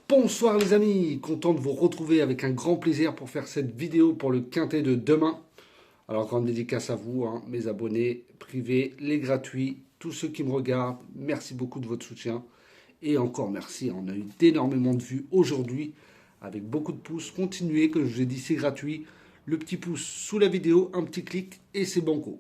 Bonsoir les amis, content de vous retrouver avec un grand plaisir pour faire cette vidéo pour le quintet de demain. Alors grande dédicace à vous, hein, mes abonnés privés, les gratuits, tous ceux qui me regardent, merci beaucoup de votre soutien. Et encore merci, on a eu d'énormément de vues aujourd'hui, avec beaucoup de pouces. Continuez, comme je vous ai dit, c'est gratuit. Le petit pouce sous la vidéo, un petit clic et c'est banco.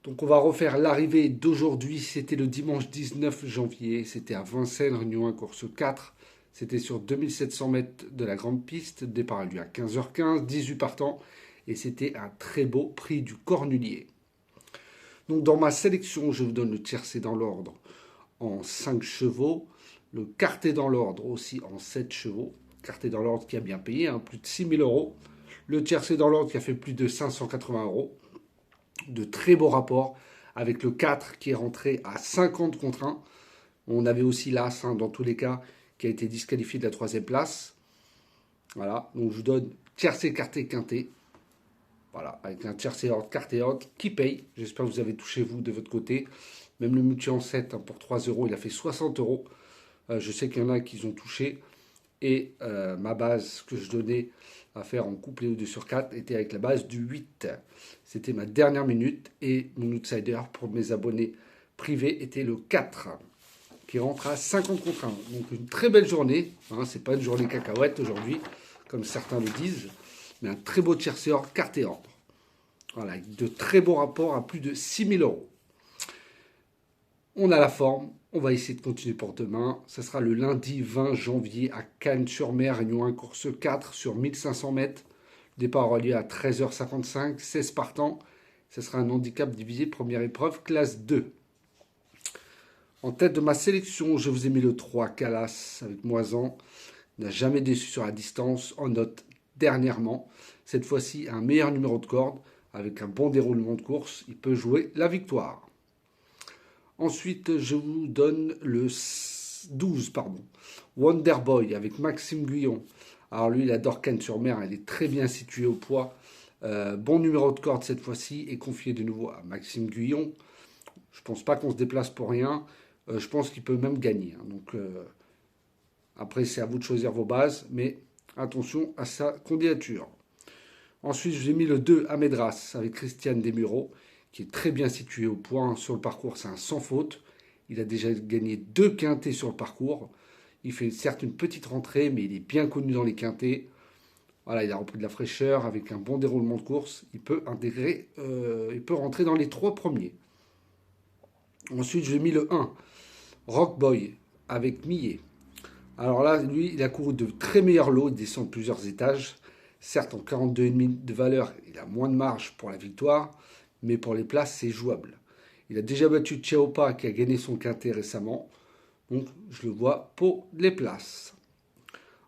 Donc on va refaire l'arrivée d'aujourd'hui, c'était le dimanche 19 janvier, c'était à Vincennes, Réunion 1, course 4. C'était sur 2700 mètres de la grande piste, le départ a lieu à 15h15, 18 partants, et c'était un très beau prix du Cornulier. Donc dans ma sélection, je vous donne le tiercé dans l'ordre en 5 chevaux, le quartet dans l'ordre aussi en 7 chevaux, quartet dans l'ordre qui a bien payé, hein, plus de 6 000 euros, le tiercé dans l'ordre qui a fait plus de 580 euros, de très beaux rapports, avec le 4 qui est rentré à 50 contre 1. On avait aussi l'As, hein, dans tous les cas, qui a été disqualifié de la 3e place. Voilà, donc je vous donne tiercé, quartet, quintet. Voilà, avec un tiercé ordre, quartet ordre qui paye. J'espère que vous avez touché vous de votre côté. Même le multi en 7, hein, pour 3 euros, il a fait 60 euros. Je sais qu'il y en a qui ont touché. Et ma base que je donnais à faire en couplet ou 2 sur 4 était avec la base du 8. C'était ma dernière minute et mon outsider pour mes abonnés privés était le 4 qui rentre à 50 contre 1. Donc une très belle journée, hein, c'est pas une journée cacahuète aujourd'hui comme certains le disent, mais un très beau tiercé ordre, quartet ordre. Voilà, avec de très beaux rapports à plus de 6 000 euros. On a la forme, on va essayer de continuer pour demain. Ce sera le lundi 20 janvier à Cannes-sur-Mer, Réunion 1, course 4 sur 1500 mètres. Le départ aura lieu à 13h55, 16 partants. Ce sera un handicap divisé, première épreuve, classe 2. En tête de ma sélection, je vous ai mis le 3, Calas, avec Moisan. Il n'a jamais déçu sur la distance, en note dernièrement. Cette fois-ci, un meilleur numéro de corde, avec un bon déroulement de course. Il peut jouer la victoire. Ensuite, je vous donne le 12, Wonder Boy avec Maxime Guyon. Alors lui, il adore Cannes-sur-Mer, il est très bien situé au poids. Bon numéro de corde cette fois-ci et confié de nouveau à Maxime Guyon. Je ne pense pas qu'on se déplace pour rien. Je pense qu'il peut même gagner. Hein. Donc après, c'est à vous de choisir vos bases, mais attention à sa candidature. Ensuite, je vous ai mis le 2 à Médras avec Christiane Desmureaux, qui est très bien situé au point sur le parcours, c'est un sans faute. Il a déjà gagné 2 quintets sur le parcours. Il fait certes une petite rentrée, mais il est bien connu dans les quintets. Voilà, il a repris de la fraîcheur avec un bon déroulement de course. Il peut intégrer, il peut rentrer dans les 3 premiers. Ensuite, j'ai mis le 1, Rock Boy, avec Millet. Alors là, lui, il a couru de très meilleurs lots, il descend de plusieurs étages. Certes, en 42,5 de valeur, il a moins de marge pour la victoire, mais pour les places, c'est jouable. Il a déjà battu Chiaopa qui a gagné son quintet récemment. Donc, je le vois pour les places.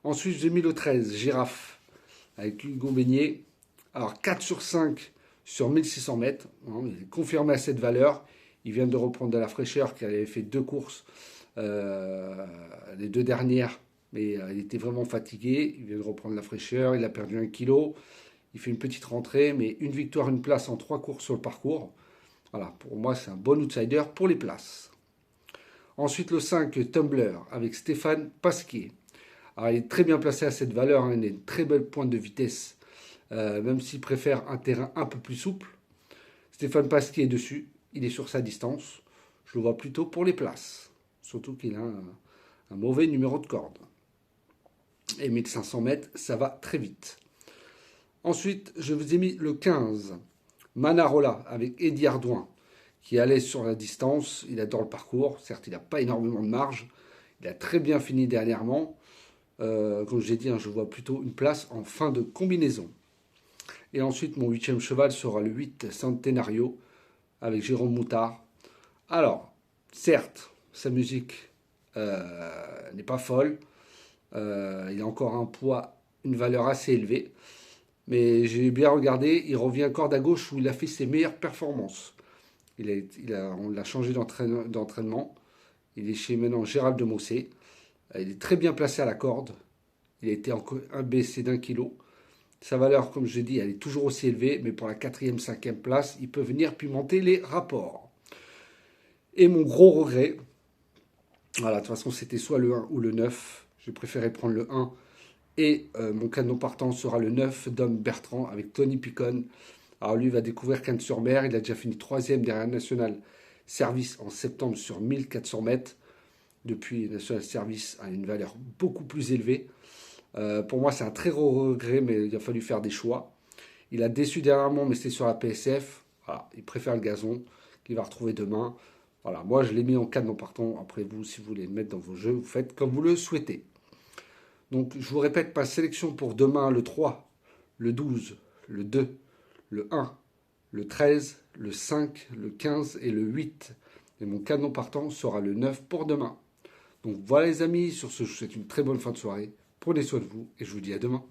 Ensuite, j'ai mis le 13, Girafe, avec Hugo Beignet. Alors, 4 sur 5 sur 1600 mètres. Il est confirmé à cette valeur. Il vient de reprendre de la fraîcheur, car il avait fait 2 courses, les 2 dernières. Mais il était vraiment fatigué. Il vient de reprendre la fraîcheur. Il a perdu 1 kilo. Il fait une petite rentrée, mais une victoire, une place en 3 courses sur le parcours. Voilà, pour moi, c'est un bon outsider pour les places. Ensuite, le 5, Tumbler, avec Stéphane Pasquier. Alors, il est très bien placé à cette valeur, hein, il a une très belle pointe de vitesse, même s'il préfère un terrain un peu plus souple. Stéphane Pasquier est dessus, il est sur sa distance. Je le vois plutôt pour les places, surtout qu'il a un mauvais numéro de corde. Et 1500 mètres, ça va très vite. Ensuite, je vous ai mis le 15, Manarola, avec Eddie Ardouin, qui allait sur la distance. Il adore le parcours. Certes, il n'a pas énormément de marge. Il a très bien fini dernièrement. Comme je l'ai dit, hein, je vois plutôt une place en fin de combinaison. Et ensuite, mon 8e cheval sera le 8, Centenario, avec Jérôme Moutard. Alors, certes, sa musique n'est pas folle. Il a encore un poids, une valeur assez élevée. Mais j'ai bien regardé, il revient corde à gauche où il a fait ses meilleures performances. On l'a changé d'entraînement. Il est chez maintenant Gérald de Mossé. Il est très bien placé à la corde. Il a été un baissé d'1 kilo. Sa valeur, comme je l'ai dit, elle est toujours aussi élevée, mais pour la 4e, 5e place, il peut venir pimenter les rapports. Et mon gros regret, voilà, de toute façon, c'était soit le 1 ou le 9. J'ai préféré prendre le 1. Et mon cadenon partant sera le 9, Dom Bertrand, avec Tony Picon. Alors lui va découvrir Cannes-sur-Mer. Il a déjà fini 3e derrière National Service en septembre sur 1400 mètres. Depuis, National Service a une valeur beaucoup plus élevée. Pour moi, c'est un très gros regret, mais il a fallu faire des choix. Il a déçu dernièrement, mais c'était sur la PSF. Voilà, il préfère le gazon qu'il va retrouver demain. Voilà, moi je l'ai mis en cadenon partant. Après vous, si vous voulez le mettre dans vos jeux, vous faites comme vous le souhaitez. Donc je vous répète ma sélection pour demain, le 3, le 12, le 2, le 1, le 13, le 5, le 15 et le 8. Et mon cadenon partant sera le 9 pour demain. Donc voilà les amis, sur ce je vous souhaite une très bonne fin de soirée. Prenez soin de vous et je vous dis à demain.